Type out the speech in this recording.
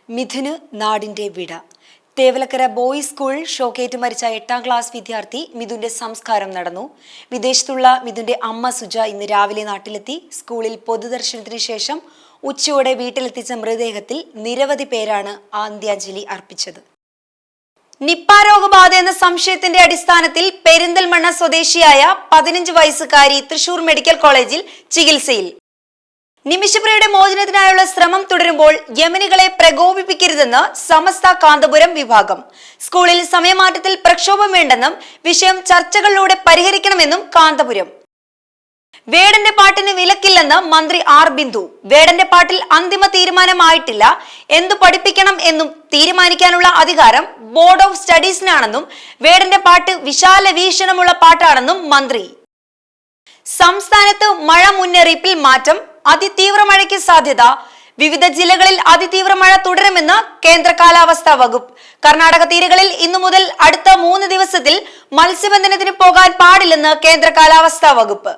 മിഥുന് നാടിന്റെ വിട. Thevalakkara boys school ഷോക്കേറ്റ് മരിച്ച 8ാം ക്ലാസ് വിദ്യാർത്ഥി മിഥുന്റെ സംസ്കാരം നടന്നു. വിദേശത്തുള്ള മിഥുന്റെ അമ്മ സുജ ഇന്ന് രാവിലെ നാട്ടിലെത്തി. സ്കൂളിൽ പൊതുദർശനത്തിന് ശേഷം ഉച്ചയോടെ വീട്ടിലെത്തിച്ച മൃതദേഹത്തിൽ നിരവധി പേരാണ് അന്ത്യാഞ്ജലി അർപ്പിച്ചത്. നിപ്പ രോഗബാധ എന്ന സംശയത്തിന്റെ അടിസ്ഥാനത്തിൽ പെരിന്തൽമണ്ണ സ്വദേശിയായ 15 വയസ്സുകാരി തൃശൂർ മെഡിക്കൽ കോളേജിൽ ചികിത്സയിൽ. നിമിഷപ്രിയയുടെ മോചനത്തിനായുള്ള ശ്രമം തുടരുമ്പോൾ യമനികളെ പ്രകോപിപ്പിക്കരുതെന്ന് സമസ്ത കാന്തപുരം വിഭാഗം. സ്കൂളിൽ സമയമാറ്റത്തിൽ പ്രക്ഷോഭം വേണ്ടെന്നും വിഷയം ചർച്ചകളിലൂടെ പരിഹരിക്കണമെന്നും കാന്തപുരം. വേടന്റെ പാട്ടിന് വിലക്കില്ലെന്ന് മന്ത്രി ആർ ബിന്ദു. വേടന്റെ പാട്ടിൽ അന്തിമ തീരുമാനമായിട്ടില്ല. എന്തു പഠിപ്പിക്കണം എന്നും തീരുമാനിക്കാനുള്ള അധികാരം ബോർഡ് ഓഫ് സ്റ്റഡീസിനാണെന്നും വേടന്റെ പാട്ട് വിശാല വീക്ഷണമുള്ള പാട്ടാണെന്നും മന്ത്രി. സംസ്ഥാനത്ത് മഴ മുന്നറിയിപ്പിൽ മാറ്റം. അതിതീവ്ര മഴയ്ക്ക് സാധ്യത. വിവിധ ജില്ലകളിൽ അതിതീവ്ര മഴ തുടരുമെന്ന് കേന്ദ്ര കാലാവസ്ഥാ വകുപ്പ്. കർണാടക തീരങ്ങളിൽ ഇന്നു മുതൽ അടുത്ത 3 ദിവസത്തിൽ മത്സ്യബന്ധനത്തിന് പോകാൻ പാടില്ലെന്ന് കേന്ദ്ര കാലാവസ്ഥാ വകുപ്പ്.